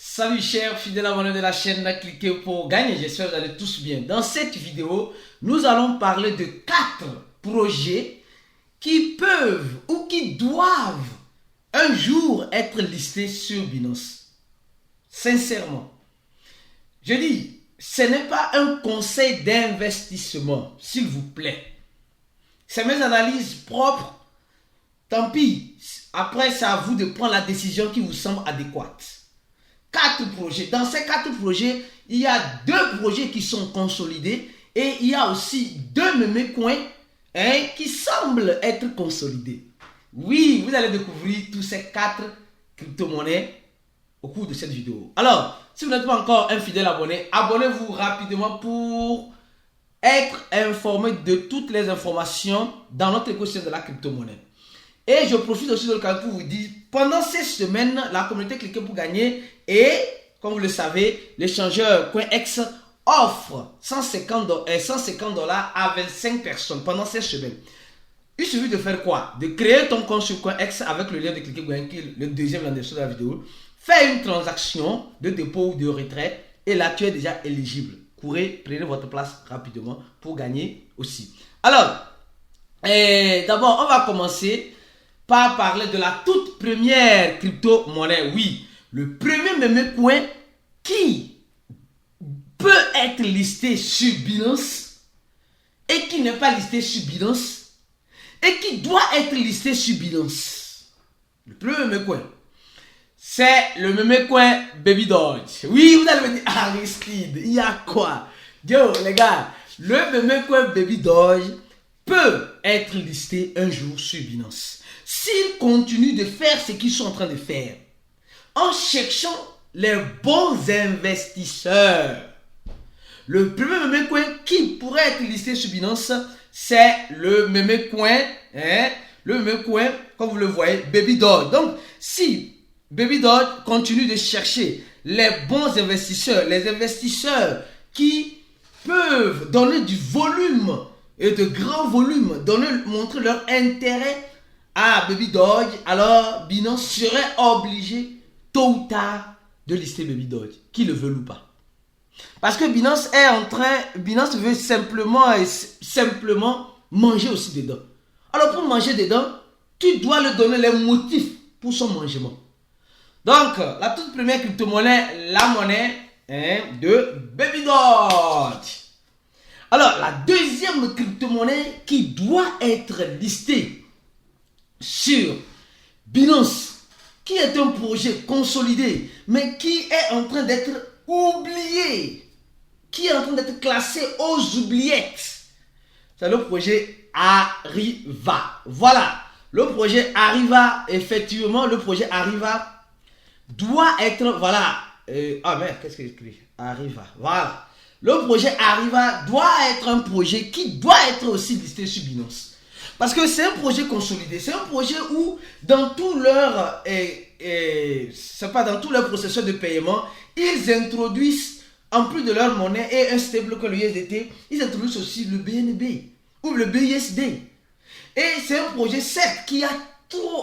Salut chers fidèles abonnés de la chaîne, cliquez pour gagner, j'espère que vous allez tous bien. Dans cette vidéo, nous allons parler de 4 projets qui peuvent ou qui doivent un jour être listés sur Binance. Sincèrement, je dis, ce n'est pas un conseil d'investissement, s'il vous plaît. C'est mes analyses propres. Tant pis, après c'est à vous de prendre la décision qui vous semble adéquate. 4 projets. Dans ces 4 projets, il y a 2 projets qui sont consolidés et il y a aussi 2 mémés coins qui semblent être consolidés. Oui, vous allez découvrir tous ces 4 crypto-monnaies au cours de cette vidéo. Alors, si vous n'êtes pas encore un fidèle abonné, abonnez-vous rapidement pour être informé de toutes les informations dans notre écosystème de la crypto-monnaie. Et je profite aussi de l'occasion pour vous dire, pendant ces semaines, la communauté Cliquez pour gagner et, comme vous le savez, l'échangeur CoinEx offre 150 $ à 25 personnes pendant ces semaines. Il suffit de faire quoi? De créer ton compte sur CoinEx avec le lien de Cliquez pour gagner, qui est le deuxième dans la description de la vidéo. Faire une transaction de dépôt ou de retrait et là tu es déjà éligible. Courez, prenez votre place rapidement pour gagner aussi. Alors, d'abord, on va commencer par parler de la toute première crypto-monnaie. Oui, le premier mémé coin qui peut être listé sur Binance et qui n'est pas listé sur Binance et qui doit être listé sur Binance. Le premier mémé coin, c'est le mémé coin Baby Doge. Oui, vous allez me dire, Aristide, il y a quoi? Yo, les gars, le mémé coin Baby Doge peut être listé un jour sur Binance. S'ils continuent de faire ce qu'ils sont en train de faire, en cherchant les bons investisseurs, le premier mémé coin qui pourrait être listé sur Binance, c'est le mémé coin, comme vous le voyez, Baby Doge. Donc, si Baby Doge continue de chercher les bons investisseurs, les investisseurs qui peuvent donner du volume et de grands volumes, montrer leur intérêt à Baby Doge, alors Binance serait obligé tôt ou tard de lister Baby Doge, qu'ils le veulent ou pas. Parce que Binance veut simplement manger aussi dedans. Alors pour manger dedans, tu dois lui donner les motifs pour son mangement. Donc la toute première crypto-monnaie, la monnaie de Baby Doge. Alors la deuxième crypto-monnaie qui doit être listée sur Binance, qui est un projet consolidé, mais qui est en train d'être oublié, qui est en train d'être classé aux oubliettes. C'est le projet Arriva. Voilà, le projet Arriva, effectivement, le projet Arriva doit être, voilà, qu'est-ce que j'écris? Arriva, voilà. Le projet Arriva doit être un projet qui doit être aussi listé sur Binance. Parce que c'est un projet consolidé, c'est un projet où dans tout leur processus de paiement, ils introduisent, en plus de leur monnaie et un stablecoin, le USDT, ils introduisent aussi le BNB ou le BUSD. Et c'est un projet certes qui a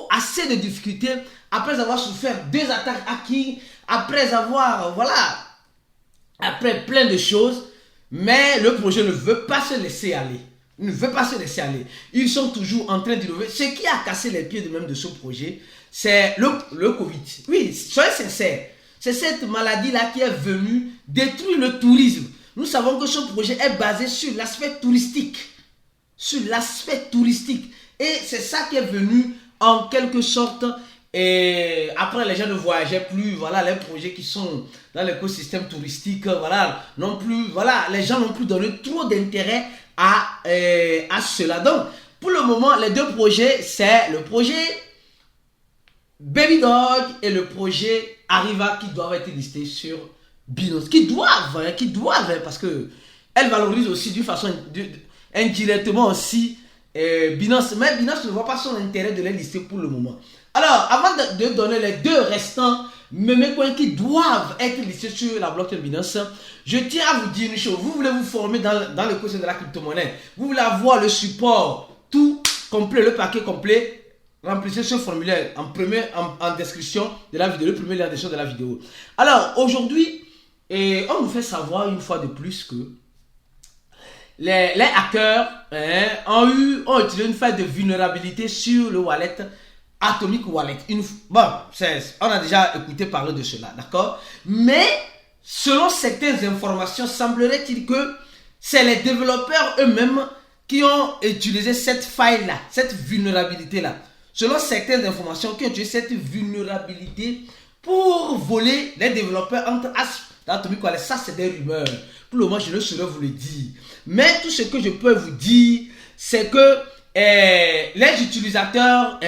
assez de difficultés après avoir souffert 2 attaques hackers, après plein de choses, mais le projet ne veut pas se laisser aller. Il ne veut pas se laisser aller. Ils sont toujours en train d'innover. Ce qui a cassé les pieds de même de ce projet, c'est le Covid. Oui, soyez sincères. C'est cette maladie-là qui est venue détruire le tourisme. Nous savons que ce projet est basé sur l'aspect touristique. Et c'est ça qui est venu en quelque sorte. Et après, les gens ne voyageaient plus. Voilà, les projets qui sont dans l'écosystème touristique, les gens n'ont plus donné trop d'intérêt à cela. Donc, pour le moment, les 2 projets, c'est le projet Baby Doge et le projet Arriva qui doivent être listés sur Binance. Qui doivent, parce que elles valorisent aussi d'une façon indirectement aussi Binance. Mais Binance ne voit pas son intérêt de les lister pour le moment. Alors, avant de donner les 2 restants mémé coins qui doivent être listés sur la blockchain Binance, je tiens à vous dire une chose. Vous voulez vous former dans l'écosystème de la crypto-monnaie, vous voulez avoir le support tout complet, le paquet complet, remplissez ce formulaire en description de la vidéo, le premier lien en description de la vidéo. Alors, aujourd'hui, on nous fait savoir une fois de plus que les hackers ont utilisé une faille de vulnérabilité sur le wallet Atomic Wallet. On a déjà écouté parler de cela, d'accord? Mais, selon certaines informations, semblerait-il que c'est les développeurs eux-mêmes qui ont utilisé cette faille-là, cette vulnérabilité-là. Selon certaines informations, qui ont utilisé cette vulnérabilité pour voler les développeurs entre Asp d'Atomic Wallet. Ça, c'est des rumeurs. Pour le moment, je ne saurais vous le dire. Mais tout ce que je peux vous dire, c'est que les utilisateurs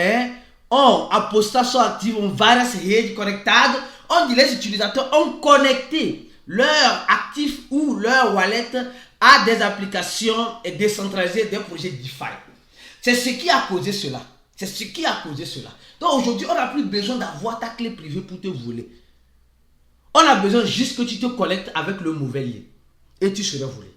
ont apostat sont actifs, ont various redes connectadas. On dit les utilisateurs ont connecté leur actif ou leur wallet à des applications décentralisées, des projets DeFi. C'est ce qui a causé cela. C'est ce qui a causé cela. Donc aujourd'hui, on n'a plus besoin d'avoir ta clé privée pour te voler. On a besoin juste que tu te connectes avec le mauvais lien. Et tu seras volé.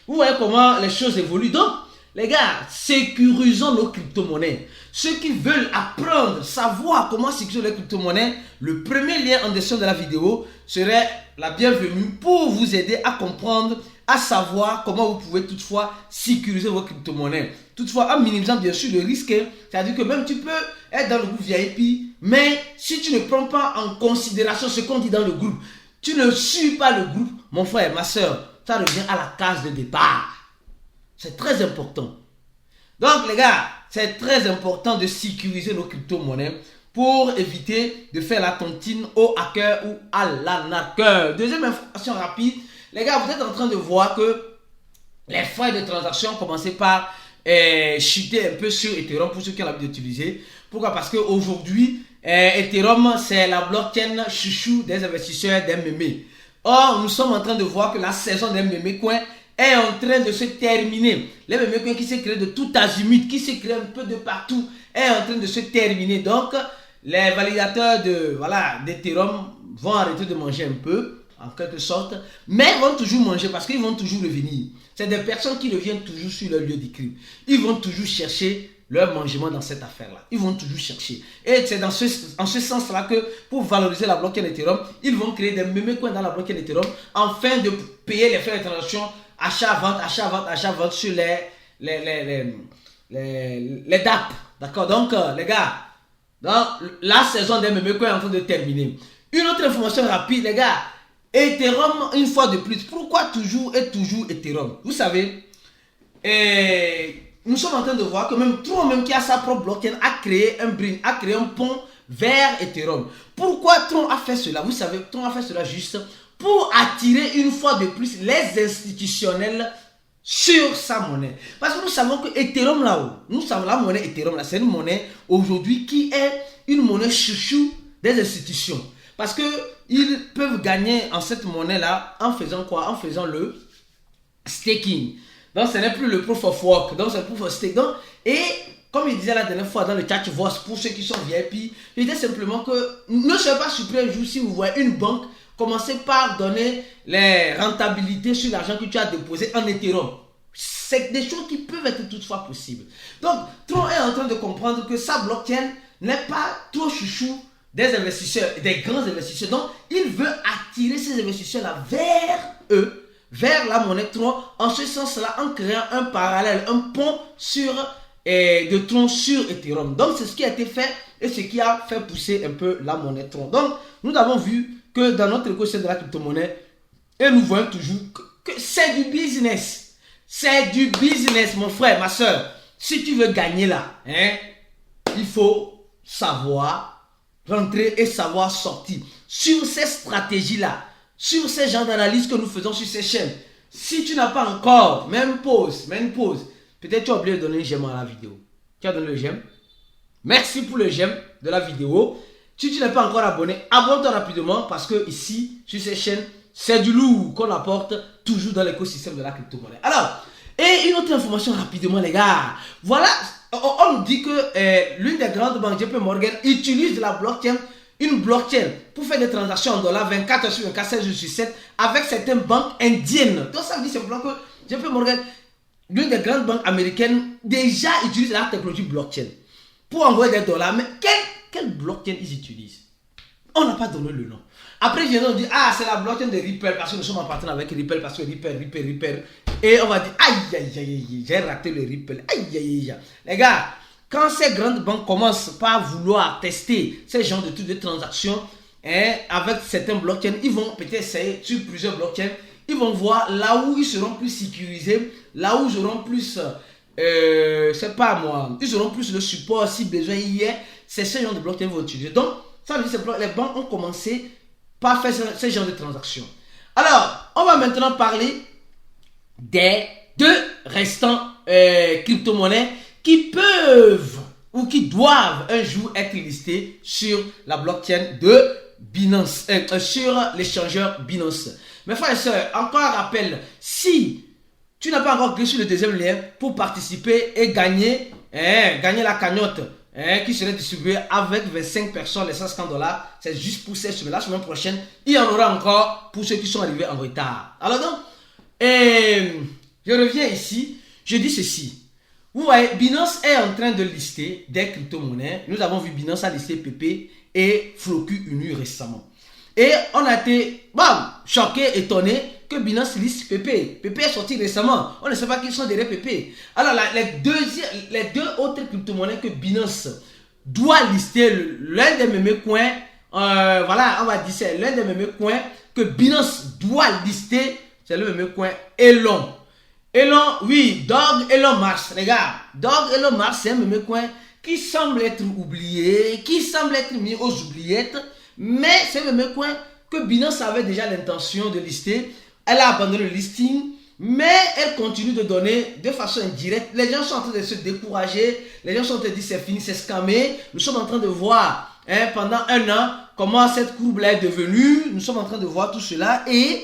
Vous voyez comment les choses évoluent. Donc, les gars, sécurisons nos crypto-monnaies. Ceux qui veulent apprendre, savoir comment sécuriser les crypto-monnaies, le premier lien en description de la vidéo serait la bienvenue pour vous aider à comprendre, à savoir comment vous pouvez toutefois sécuriser vos crypto-monnaies. Toutefois, en minimisant bien sûr le risque, c'est-à-dire que même tu peux être dans le groupe VIP, mais si tu ne prends pas en considération ce qu'on dit dans le groupe, tu ne suis pas le groupe, mon frère, ma soeur, ça revient à la case de départ. C'est très important. Donc les gars, c'est très important de sécuriser nos crypto-monnaies pour éviter de faire la tontine aux hackers ou à l'arnaqueur. Deuxième information rapide, les gars, vous êtes en train de voir que les frais de transaction ont commencé par chuter un peu sur Ethereum pour ceux qui ont l'habitude d'utiliser. Pourquoi? Parce qu'aujourd'hui, Ethereum, c'est la blockchain chouchou des investisseurs des mémés. Or, nous sommes en train de voir que la saison des mémés coins est en train de se terminer. Les mémés coins qui s'est créé de tout azimut, qui s'est créé un peu de partout, est en train de se terminer. Donc, les validateurs d'Ethereum vont arrêter de manger un peu, en quelque sorte, mais vont toujours manger parce qu'ils vont toujours revenir. C'est des personnes qui reviennent toujours sur leur lieu de crime. Ils vont toujours chercher leur mangement dans cette affaire-là. Ils vont toujours chercher. Et c'est en ce sens-là que pour valoriser la blockchain Ethereum, ils vont créer des mémés coins dans la blockchain Ethereum afin de payer les frais de transaction, achat-vente sur les DApp. D'accord? Donc, les gars, la saison des mémés coins est en train de terminer. Une autre information rapide, les gars. Ethereum, une fois de plus, pourquoi toujours Ethereum? Vous savez, nous sommes en train de voir que même Tron, qui a sa propre blockchain, a créé un pont vers Ethereum. Pourquoi Tron a fait cela? Vous savez, Tron a fait cela juste pour attirer une fois de plus les institutionnels sur sa monnaie. Parce que nous savons que Ethereum là-haut, nous savons la monnaie Ethereum là, c'est une monnaie aujourd'hui qui est une monnaie chouchou des institutions. Parce que ils peuvent gagner en cette monnaie-là en faisant quoi? En faisant le staking. Donc, ce n'est plus le proof of work. Donc, c'est le proof of stake. Donc, et comme il disait la dernière fois dans le chat voice, pour ceux qui sont VIP, il disait simplement que ne soyez pas surpris un jour si vous voyez une banque commencer par donner les rentabilités sur l'argent que tu as déposé en Ethereum. C'est des choses qui peuvent être toutefois possibles. Donc, Tron est en train de comprendre que sa blockchain n'est pas trop chouchou des investisseurs, des grands investisseurs. Donc, il veut attirer ces investisseurs-là vers eux, vers la monnaie Tron, en ce sens-là, en créant un parallèle, un pont de Tron sur Ethereum. Donc, c'est ce qui a été fait et ce qui a fait pousser un peu la monnaie Tron. Donc, nous avons vu que dans notre écosystème de la crypto-monnaie, et nous voyons toujours que c'est du business. C'est du business, mon frère, ma soeur. Si tu veux gagner là, il faut savoir rentrer et savoir sortir. Sur ces stratégies-là, sur ces genres d'analyse que nous faisons sur ces chaînes, si tu n'as pas encore, même pause, peut-être tu as oublié de donner un j'aime à la vidéo. Tu as donné le j'aime? Merci pour le j'aime de la vidéo. Si tu n'es pas encore abonné, abonne-toi rapidement parce que ici, sur ces chaînes, c'est du lourd qu'on apporte toujours dans l'écosystème de la crypto-monnaie. Alors, et une autre information rapidement, les gars. Voilà, on nous dit que l'une des grandes banques, JP Morgan, utilise la blockchain, une blockchain pour faire des transactions en dollars 24 heures sur 24, 16 jours sur 7 avec certaines banques indiennes. Donc ça veut dire simplement que JP Morgan, l'une des grandes banques américaines, déjà utilise la technologie blockchain. pour envoyer des dollars. Mais quel blockchain ils utilisent? On n'a pas donné le nom. Après, ils viennent dire, ah, c'est la blockchain de Ripple parce que nous sommes en partenariat avec Ripple, parce que Ripple. Et on va dire, aïe, j'ai raté le Ripple. Aïe. Les gars, quand ces grandes banques commencent par vouloir tester ces genres de trucs de transactions avec certains blockchains, ils vont peut-être essayer sur plusieurs blockchains. Ils vont voir là où ils seront plus sécurisés, là où ils auront plus, c'est pas moi, ils auront plus le support si besoin y est. C'est ce genre de blockchain qu'ils vont utiliser. Donc, ça veut dire que les banques ont commencé par faire ce genre de transactions. Alors, on va maintenant parler des deux restants crypto-monnaies qui peuvent ou qui doivent un jour être listés sur la blockchain de Binance, sur l'échangeur Binance. Mes frères et sœurs, encore un rappel, si tu n'as pas encore cliqué sur le deuxième lien pour participer et gagner la cagnotte qui serait distribuée avec 25 personnes, les 150 $, c'est juste pour cette semaine. La semaine prochaine, il y en aura encore pour ceux qui sont arrivés en retard. Alors donc, je reviens ici, je dis ceci. Vous voyez, Binance est en train de lister des crypto-monnaies. Nous avons vu Binance a listé PP et Floku Unu récemment. Et on a été choqué, étonné que Binance liste PP. PP est sorti récemment. On ne sait pas qui sont derrière PP. Alors les deux autres crypto-monnaies que Binance doit lister, l'un des mêmes coins, voilà, on va dire c'est l'un des mêmes coins que Binance doit lister, c'est le même coin Elon. Elon, oui, Dog Elon Musk, les gars. Dog Elon Musk, c'est un même coin qui semble être oublié, qui semble être mis aux oubliettes, mais c'est le même coin que Binance avait déjà l'intention de lister. Elle a abandonné le listing, mais elle continue de donner de façon indirecte. Les gens sont en train de se décourager, les gens sont en train de dire c'est fini, c'est scamé. Nous sommes en train de voir pendant un an comment cette courbe-là est devenue. Nous sommes en train de voir tout cela et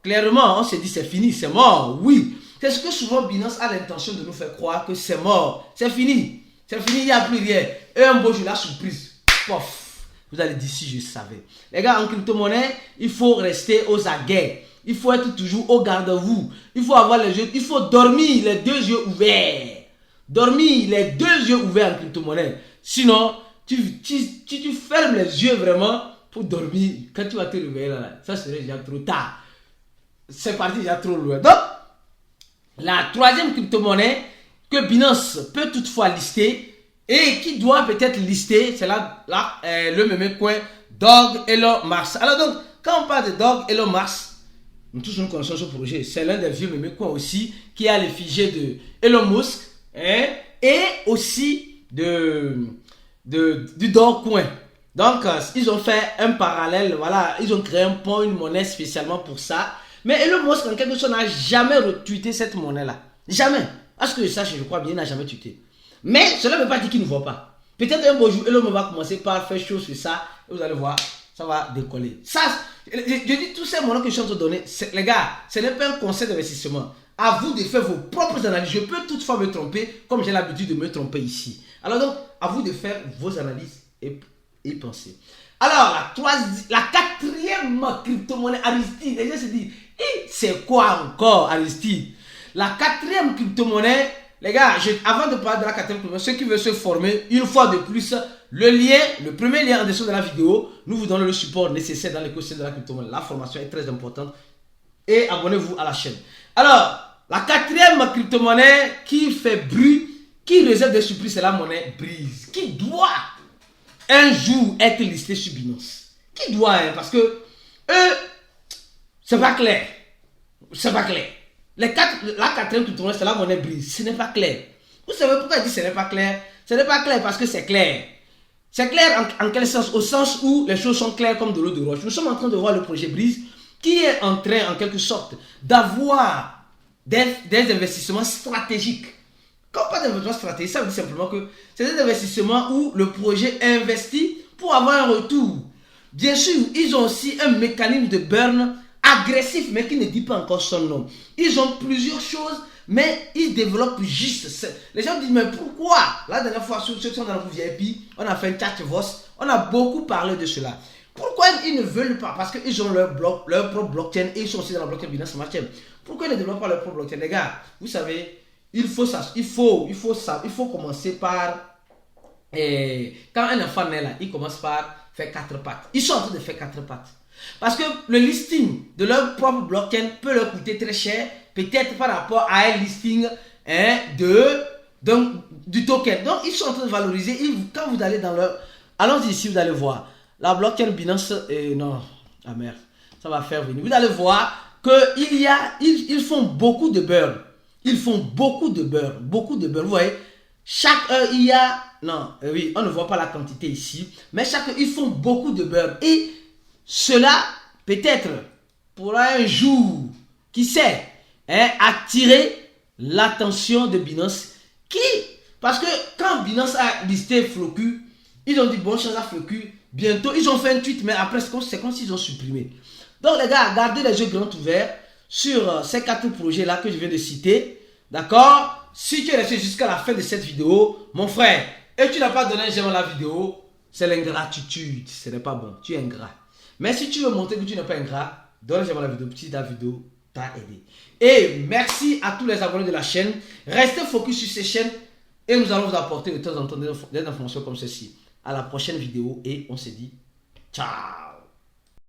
clairement, on s'est dit c'est fini, c'est mort, oui. C'est ce que souvent Binance a l'intention de nous faire croire que c'est mort, c'est fini, il n'y a plus rien. Et un beau jour, la surprise, pof. Vous allez dire si je savais. Les gars, en crypto-monnaie, il faut rester aux aguets. Il faut être toujours au garde-à-vous. Il faut avoir les yeux, il faut dormir les deux yeux ouverts. Dormir les deux yeux ouverts en crypto-monnaie. Sinon, tu fermes les yeux vraiment pour dormir. Quand tu vas te réveiller là, ça serait déjà trop tard. C'est parti déjà trop loin. Donc, la troisième crypto-monnaie que Binance peut toutefois lister et qui doit peut-être lister, c'est là le même coin, Dog Elon Musk. Alors donc, quand on parle de Dog Elon Musk, nous tous nous connaissons ce projet. C'est l'un des vieux mêmes coins aussi qui a l'effigie de Elon Musk et aussi du Dogecoin. Donc, ils ont fait un parallèle, voilà, ils ont créé un pont, une monnaie spécialement pour ça. Mais Elon Musk, en quelque sorte, n'a jamais retweeté cette monnaie-là. Jamais. Parce que je sache, je crois bien, il n'a jamais tweeté. Mais cela ne veut pas dire qu'il ne voit pas. Peut-être un beau jour, Elon Musk va commencer par faire chose sur ça. Et vous allez voir, ça va décoller. Ça, je dis tous ces monnaies que je suis en train de donner, les gars, ce n'est pas un conseil d'investissement. À vous de faire vos propres analyses. Je peux toutefois me tromper, comme j'ai l'habitude de me tromper ici. Alors donc, à vous de faire vos analyses et penser. Alors, la quatrième crypto-monnaie Aristide, les gens se disent, c'est quoi encore Aristide? La quatrième crypto-monnaie, les gars, avant de parler de la quatrième crypto-monnaie, ceux qui veulent se former, une fois de plus, le premier lien en dessous de la vidéo, nous vous donnons le support nécessaire dans l'écosystème de la crypto-monnaie. La formation est très importante et abonnez-vous à la chaîne. Alors, la quatrième crypto-monnaie qui fait bruit, qui réserve des surprises, c'est la monnaie Breeze, qui doit un jour être listée sur Binance. Qui doit, parce que eux, c'est pas clair. C'est pas clair. La quatrième crypto-monnaie, c'est la monnaie Breeze. Ce n'est pas clair. Vous savez pourquoi je dis ce n'est pas clair? Ce n'est pas clair parce que c'est clair. C'est clair en quel sens? Au sens où les choses sont claires comme de l'eau de roche. Nous sommes en train de voir le projet Breeze qui est en train, en quelque sorte, d'avoir des investissements stratégiques. Quand on parle d'investissement stratégique, ça veut dire simplement que c'est des investissements où le projet investit pour avoir un retour. Bien sûr, ils ont aussi un mécanisme de burn agressif, mais qui ne dit pas encore son nom. Ils ont plusieurs choses, mais ils développent juste. Les gens disent, mais pourquoi? La dernière fois, ceux qui sont dans le groupe VIP, on a fait un chat voice, on a beaucoup parlé de cela. Pourquoi ils ne veulent pas? Parce qu'ils ont leur propre blockchain et ils sont aussi dans la blockchain Binance Smart Chain. Pourquoi ils ne développent pas leur propre blockchain? Les gars, vous savez, il faut commencer par Et quand un enfant naît là, il commence par faire 4 pattes. Ils sont en train de faire 4 pattes. Parce que le listing de leur propre blockchain peut leur coûter très cher, peut-être par rapport à un listing du token. Donc, ils sont en train de valoriser. Quand vous allez dans leur... Allons-y ici, vous allez voir. La blockchain Binance... non, ah merde, ça va faire venir. Vous allez voir qu'ils font beaucoup de beurre. Ils font beaucoup de beurre. Beaucoup de beurre. Vous voyez, chaque heure, il y a... Non, oui, on ne voit pas la quantité ici. Mais chaque heure, ils font beaucoup de beurre. Et cela, peut-être, pourra un jour, qui sait, attirer l'attention de Binance. Parce que quand Binance a listé Floku, ils ont dit bonne chance à Floku. Bientôt, ils ont fait un tweet, mais après, c'est comme s'ils ont supprimé. Donc, les gars, gardez les yeux grands ouverts sur ces 4 projets-là que je viens de citer. D'accord? Si tu es resté jusqu'à la fin de cette vidéo, mon frère, et tu n'as pas donné un j'aime à la vidéo, c'est l'ingratitude. Ce n'est pas bon. Tu es ingrat. Mais si tu veux montrer que tu n'es pas ingrat, donne un j'aime à la vidéo. Si ta vidéo t'a aidé. Et merci à tous les abonnés de la chaîne. Restez focus sur ces chaînes et nous allons vous apporter de temps en temps des informations comme ceci. À la prochaine vidéo et on se dit ciao.